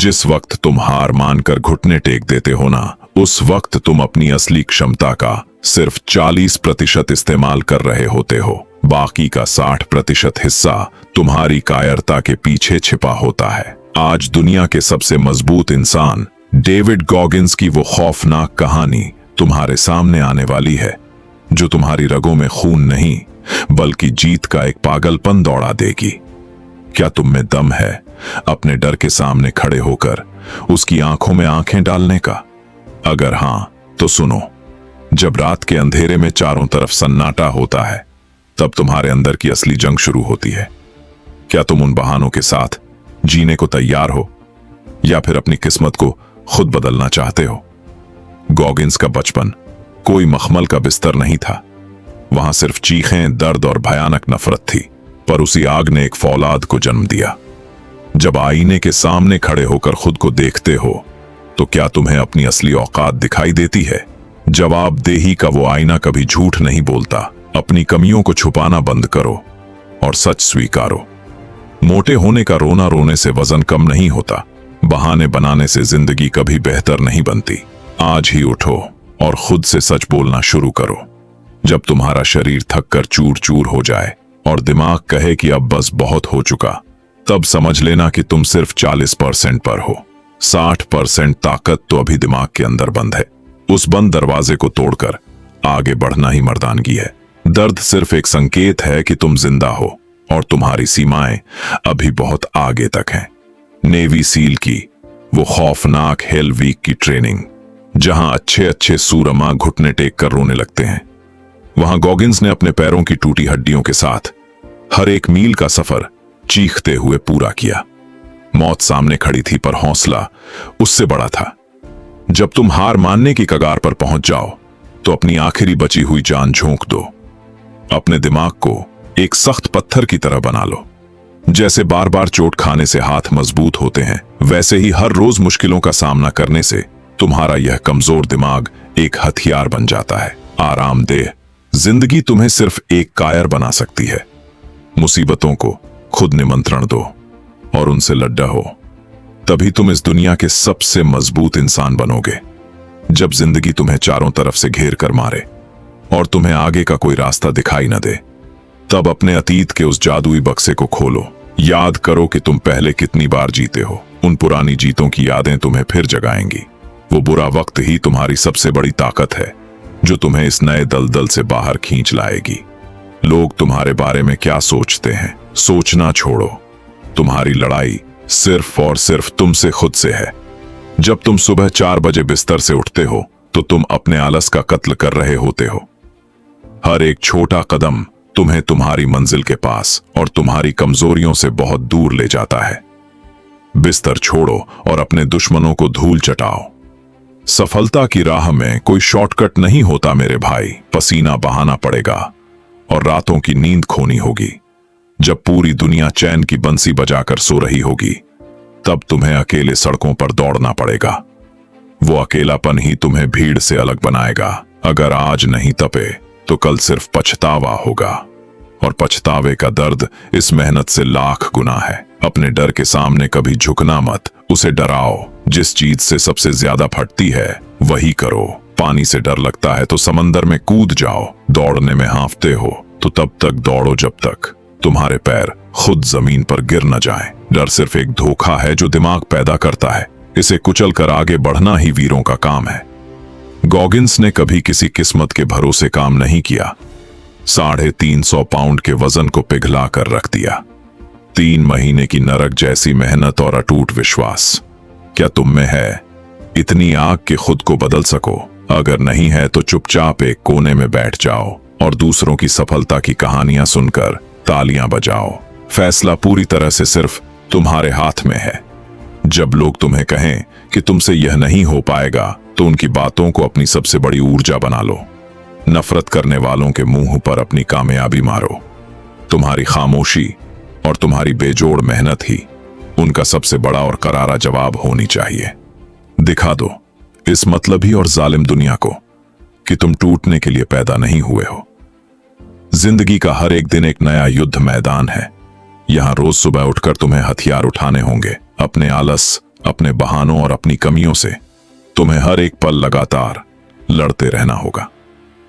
जिस वक्त तुम हार मानकर घुटने टेक देते हो ना, उस वक्त तुम अपनी असली क्षमता का सिर्फ 40% इस्तेमाल कर रहे होते हो। बाकी का 60% हिस्सा तुम्हारी कायरता के पीछे छिपा होता है। आज दुनिया के सबसे मजबूत इंसान डेविड गॉगिंस की वो खौफनाक कहानी तुम्हारे सामने आने वाली है, जो तुम्हारी रगों में खून नहीं बल्कि जीत का एक पागलपन दौड़ा देगी। क्या तुम में दम है अपने डर के सामने खड़े होकर उसकी आंखों में आंखें डालने का? अगर हां तो सुनो, जब रात के अंधेरे में चारों तरफ सन्नाटा होता है, तब तुम्हारे अंदर की असली जंग शुरू होती है। क्या तुम उन बहानों के साथ जीने को तैयार हो, या फिर अपनी किस्मत को खुद बदलना चाहते हो? गॉगिंस का बचपन कोई मखमल का बिस्तर नहीं था। वहां सिर्फ चीखें, दर्द और भयानक नफरत थी। पर उसी आग ने एक फौलाद को जन्म दिया। जब आईने के सामने खड़े होकर खुद को देखते हो, तो क्या तुम्हें अपनी असली औकात दिखाई देती है? जवाबदेही का वो आईना कभी झूठ नहीं बोलता। अपनी कमियों को छुपाना बंद करो और सच स्वीकारो। मोटे होने का रोना रोने से वजन कम नहीं होता। बहाने बनाने से जिंदगी कभी बेहतर नहीं बनती। आज ही उठो और खुद से सच बोलना शुरू करो। जब तुम्हारा शरीर थककर चूर चूर हो जाए और दिमाग कहे कि अब बस बहुत हो चुका, तब समझ लेना कि तुम सिर्फ 40% पर हो। 60% ताकत तो अभी दिमाग के अंदर बंद है। उस बंद दरवाजे को तोड़कर आगे बढ़ना ही मर्दानगी है। दर्द सिर्फ एक संकेत है कि तुम जिंदा हो और तुम्हारी सीमाएं अभी बहुत आगे तक हैं। नेवी सील की वो खौफनाक हेल वीक की ट्रेनिंग, जहां अच्छे अच्छे सूरमा घुटने टेक कर रोने लगते हैं, वहां गॉगिंस ने अपने पैरों की टूटी हड्डियों के साथ हर एक मील का सफर चीखते हुए पूरा किया। मौत सामने खड़ी थी, पर हौसला उससे बड़ा था। जब तुम हार मानने की कगार पर पहुंच जाओ, तो अपनी आखिरी बची हुई जान झोंक दो। अपने दिमाग को एक सख्त पत्थर की तरह बना लो। जैसे बार बार चोट खाने से हाथ मजबूत होते हैं, वैसे ही हर रोज मुश्किलों का सामना करने से तुम्हारा यह कमजोर दिमाग एक हथियार बन जाता है। आरामदेह जिंदगी तुम्हें सिर्फ एक कायर बना सकती है। मुसीबतों को खुद निमंत्रण दो और उनसे लड्डा हो। तभी तुम इस दुनिया के सबसे मजबूत इंसान बनोगे। जब जिंदगी तुम्हें चारों तरफ से घेर कर मारे और तुम्हें आगे का कोई रास्ता दिखाई न दे, तब अपने अतीत के उस जादुई बक्से को खोलो। याद करो कि तुम पहले कितनी बार जीते हो। उन पुरानी जीतों की यादें तुम्हें फिर जगाएंगी। वो बुरा वक्त ही तुम्हारी सबसे बड़ी ताकत है, जो तुम्हें इस नए दलदल से बाहर खींच लाएगी। लोग तुम्हारे बारे में क्या सोचते हैं, सोचना छोड़ो। तुम्हारी लड़ाई सिर्फ और सिर्फ तुमसे खुद से है। जब तुम सुबह 4 बजे बिस्तर से उठते हो, तो तुम अपने आलस का कत्ल कर रहे होते हो। हर एक छोटा कदम तुम्हें तुम्हारी मंजिल के पास और तुम्हारी कमजोरियों से बहुत दूर ले जाता है। बिस्तर छोड़ो और अपने दुश्मनों को धूल चटाओ। सफलता की राह में कोई शॉर्टकट नहीं होता मेरे भाई। पसीना बहाना पड़ेगा और रातों की नींद खोनी होगी। जब पूरी दुनिया चैन की बंसी बजाकर सो रही होगी, तब तुम्हें अकेले सड़कों पर दौड़ना पड़ेगा। वो अकेलापन ही तुम्हें भीड़ से अलग बनाएगा। अगर आज नहीं तपे तो कल सिर्फ पछतावा होगा, और पछतावे का दर्द इस मेहनत से लाख गुना है। अपने डर के सामने कभी झुकना मत, उसे डराओ। जिस चीज से सबसे ज्यादा फटती है वही करो। पानी से डर लगता है तो समंदर में कूद जाओ। दौड़ने में हांफते हो तो तब तक दौड़ो जब तक तुम्हारे पैर खुद जमीन पर गिर न जाएं। डर सिर्फ एक धोखा है जो दिमाग पैदा करता है। इसे कुचल कर आगे बढ़ना ही वीरों का काम है। गॉगिंस ने कभी किसी किस्मत के भरोसे काम नहीं किया। 350 पाउंड के वजन को पिघला कर रख दिया। 3 महीने की नरक जैसी मेहनत और अटूट विश्वास। क्या तुम में है इतनी आग कि खुद को बदल सको? अगर नहीं है तो चुपचाप एक कोने में बैठ जाओ और दूसरों की सफलता की कहानियां सुनकर तालियां बजाओ। फैसला पूरी तरह से सिर्फ तुम्हारे हाथ में है। जब लोग तुम्हें कहें कि तुमसे यह नहीं हो पाएगा, तो उनकी बातों को अपनी सबसे बड़ी ऊर्जा बना लो। नफरत करने वालों के मुंह पर अपनी कामयाबी मारो। तुम्हारी खामोशी और तुम्हारी बेजोड़ मेहनत ही उनका सबसे बड़ा और करारा जवाब होनी चाहिए। दिखा दो इस मतलबी और जालिम दुनिया को कि तुम टूटने के लिए पैदा नहीं हुए हो। जिंदगी का हर एक दिन एक नया युद्ध मैदान है। यहां रोज सुबह उठकर तुम्हें हथियार उठाने होंगे। अपने आलस, अपने बहानों और अपनी कमियों से तुम्हें हर एक पल लगातार लड़ते रहना होगा।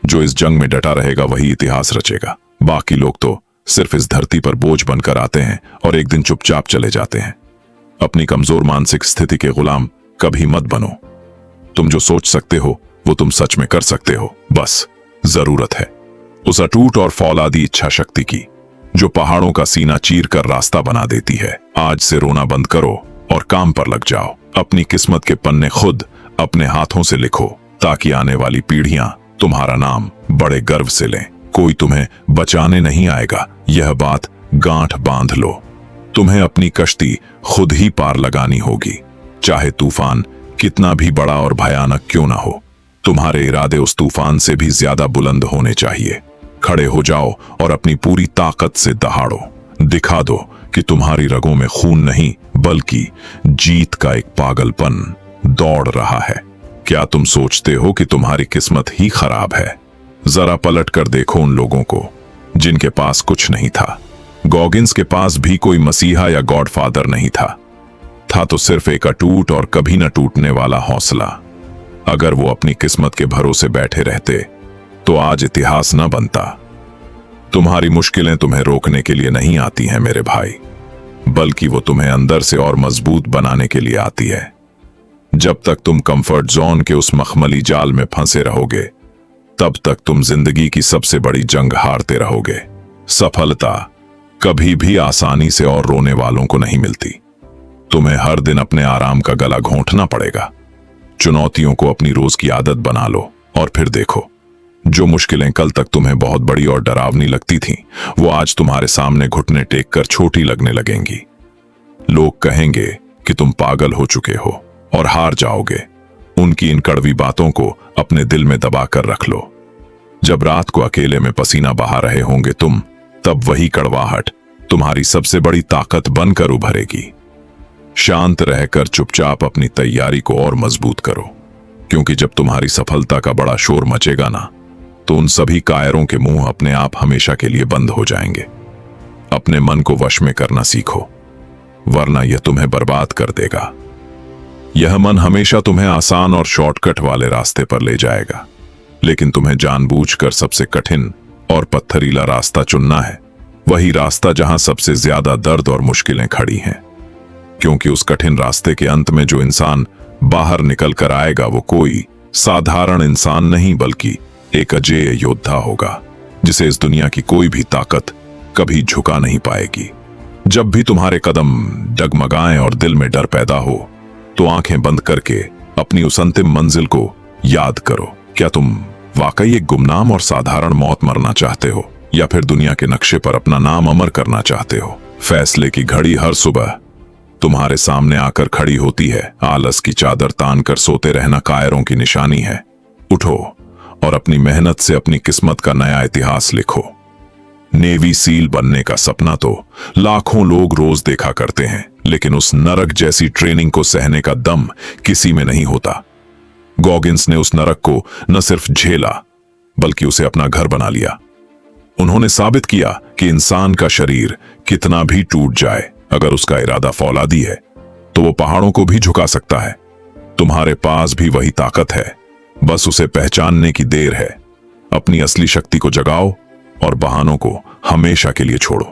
जो इस जंग में डटा रहेगा वही इतिहास रचेगा। बाकी लोग तो सिर्फ इस धरती पर बोझ बनकर आते हैं और एक दिन चुपचाप चले जाते हैं। अपनी कमजोर मानसिक स्थिति के गुलाम कभी मत बनो। तुम जो सोच सकते हो वो तुम सच में कर सकते हो। बस जरूरत है उस अटूट और फौलादी इच्छा शक्ति की जो पहाड़ों का सीना चीर कर रास्ता बना देती है। आज से रोना बंद करो और काम पर लग जाओ। अपनी किस्मत के पन्ने खुद अपने हाथों से लिखो ताकि आने वाली पीढ़ियां तुम्हारा नाम बड़े गर्व से लें। कोई तुम्हें बचाने नहीं आएगा, यह बात गांठ बांध लो। तुम्हें अपनी कश्ती खुद ही पार लगानी होगी, चाहे तूफान कितना भी बड़ा और भयानक क्यों ना हो। तुम्हारे इरादे उस तूफान से भी ज्यादा बुलंद होने चाहिए। खड़े हो जाओ और अपनी पूरी ताकत से दहाड़ो। दिखा दो कि तुम्हारी रगों में खून नहीं बल्कि जीत का एक पागलपन दौड़ रहा है। क्या तुम सोचते हो कि तुम्हारी किस्मत ही खराब है? जरा पलट कर देखो उन लोगों को जिनके पास कुछ नहीं था। गॉगिंस के पास भी कोई मसीहा या गॉडफादर नहीं था तो सिर्फ एक अटूट और कभी न टूटने वाला हौसला। अगर वो अपनी किस्मत के भरोसे बैठे रहते तो आज इतिहास न बनता। तुम्हारी मुश्किलें तुम्हें रोकने के लिए नहीं आती हैं मेरे भाई, बल्कि वो तुम्हें अंदर से और मजबूत बनाने के लिए आती है। जब तक तुम कंफर्ट जोन के उस मखमली जाल में फंसे रहोगे तब तक तुम जिंदगी की सबसे बड़ी जंग हारते रहोगे। सफलता कभी भी आसानी से और रोने वालों को नहीं मिलती। तुम्हें हर दिन अपने आराम का गला घोंटना पड़ेगा। चुनौतियों को अपनी रोज की आदत बना लो और फिर देखो, जो मुश्किलें कल तक तुम्हें बहुत बड़ी और डरावनी लगती थीं, वो आज तुम्हारे सामने घुटने टेक कर छोटी लगने लगेंगी। लोग कहेंगे कि तुम पागल हो चुके हो और हार जाओगे। उनकी इन कड़वी बातों को अपने दिल में दबा कर रख लो। जब रात को अकेले में पसीना बहा रहे होंगे तुम, तब वही कड़वाहट तुम्हारी सबसे बड़ी ताकत बनकर उभरेगी। शांत रहकर चुपचाप अपनी तैयारी को और मजबूत करो, क्योंकि जब तुम्हारी सफलता का बड़ा शोर मचेगा ना, तो उन सभी कायरों के मुंह अपने आप हमेशा के लिए बंद हो जाएंगे। अपने मन को वश में करना सीखो, वरना यह तुम्हें बर्बाद कर देगा। यह मन हमेशा तुम्हें आसान और शॉर्टकट वाले रास्ते पर ले जाएगा, लेकिन तुम्हें जानबूझकर सबसे कठिन और पत्थरीला रास्ता चुनना है। वही रास्ता जहां सबसे ज्यादा दर्द और मुश्किलें खड़ी हैं, क्योंकि उस कठिन रास्ते के अंत में जो इंसान बाहर निकल कर आएगा वो कोई साधारण इंसान नहीं बल्कि एक अजेय योद्धा होगा, जिसे इस दुनिया की कोई भी ताकत कभी झुका नहीं पाएगी। जब भी तुम्हारे कदम डगमगाएं और दिल में डर पैदा हो, तो आंखें बंद करके अपनी उस अंतिम मंजिल को याद करो। क्या तुम वाकई एक गुमनाम और साधारण मौत मरना चाहते हो, या फिर दुनिया के नक्शे पर अपना नाम अमर करना चाहते हो? फैसले की घड़ी हर सुबह तुम्हारे सामने आकर खड़ी होती है। आलस की चादर तान कर सोते रहना कायरों की निशानी है। उठो और अपनी मेहनत से अपनी किस्मत का नया इतिहास लिखो। नेवी सील बनने का सपना तो लाखों लोग रोज देखा करते हैं, लेकिन उस नरक जैसी ट्रेनिंग को सहने का दम किसी में नहीं होता। गॉगिंस ने उस नरक को न सिर्फ झेला बल्कि उसे अपना घर बना लिया। उन्होंने साबित किया कि इंसान का शरीर कितना भी टूट जाए, अगर उसका इरादा फौलादी है तो वो पहाड़ों को भी झुका सकता है। तुम्हारे पास भी वही ताकत है, बस उसे पहचानने की देर है। अपनी असली शक्ति को जगाओ और बहानों को हमेशा के लिए छोड़ो।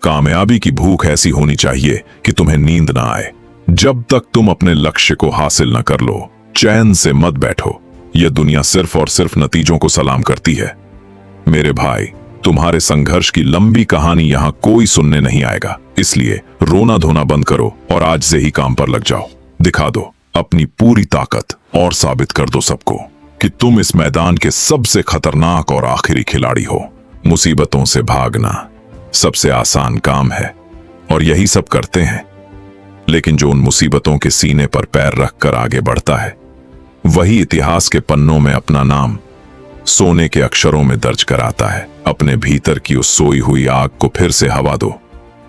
कामयाबी की भूख ऐसी होनी चाहिए कि तुम्हें नींद ना आए। जब तक तुम अपने लक्ष्य को हासिल न कर लो, चैन से मत बैठो। यह दुनिया सिर्फ और सिर्फ नतीजों को सलाम करती है। मेरे भाई, तुम्हारे संघर्ष की लंबी कहानी यहां कोई सुनने नहीं आएगा, इसलिए रोना धोना बंद करो और आज से ही काम पर लग जाओ। दिखा दो अपनी पूरी ताकत और साबित कर दो सबको कि तुम इस मैदान के सबसे खतरनाक और आखिरी खिलाड़ी हो। मुसीबतों से भागना सबसे आसान काम है और यही सब करते हैं, लेकिन जो उन मुसीबतों के सीने पर पैर रखकर आगे बढ़ता है, वही इतिहास के पन्नों में अपना नाम सोने के अक्षरों में दर्ज कराता है। अपने भीतर की उस सोई हुई आग को फिर से हवा दो,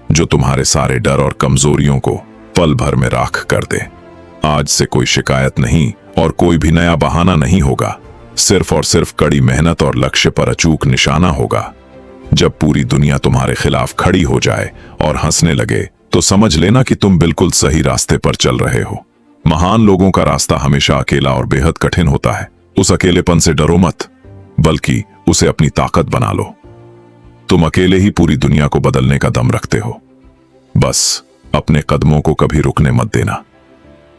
जो तुम्हारे सारे डर और कमजोरियों को पल भर में राख कर दे। आज से कोई शिकायत नहीं और कोई भी नया बहाना नहीं होगा, सिर्फ और सिर्फ कड़ी मेहनत और लक्ष्य पर अचूक निशाना होगा। जब पूरी दुनिया तुम्हारे खिलाफ खड़ी हो जाए और हंसने लगे, तो समझ लेना कि तुम बिल्कुल सही रास्ते पर चल रहे हो। महान लोगों का रास्ता हमेशा अकेला और बेहद कठिन होता है। उस अकेलेपन से डरो मत, बल्कि उसे अपनी ताकत बना लो। तुम अकेले ही पूरी दुनिया को बदलने का दम रखते हो। बस अपने कदमों को कभी रुकने मत देना।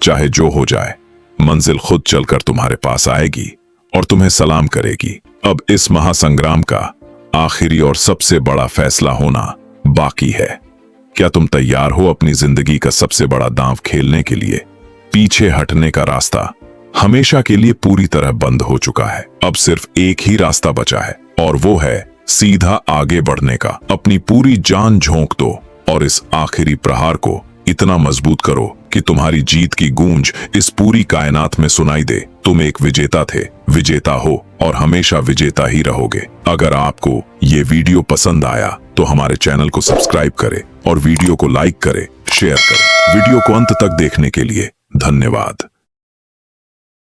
चाहे जो हो जाए, मंजिल खुद चलकर तुम्हारे पास आएगी और तुम्हें सलाम करेगी। अब इस महासंग्राम का आखिरी और सबसे बड़ा फैसला होना बाकी है। क्या तुम तैयार हो अपनी जिंदगी का सबसे बड़ा दांव खेलने के लिए? पीछे हटने का रास्ता हमेशा के लिए पूरी तरह बंद हो चुका है। अब सिर्फ एक ही रास्ता बचा है, और वो है सीधा आगे बढ़ने का। अपनी पूरी जान झोंक दो और इस आखिरी प्रहार को इतना मजबूत करो कि तुम्हारी जीत की गूंज इस पूरी कायनात में सुनाई दे। तुम एक विजेता थे, विजेता हो और हमेशा विजेता ही रहोगे। अगर आपको ये वीडियो पसंद आया तो हमारे चैनल को सब्सक्राइब करें और वीडियो को लाइक करें, शेयर करें। वीडियो को अंत तक देखने के लिए धन्यवाद।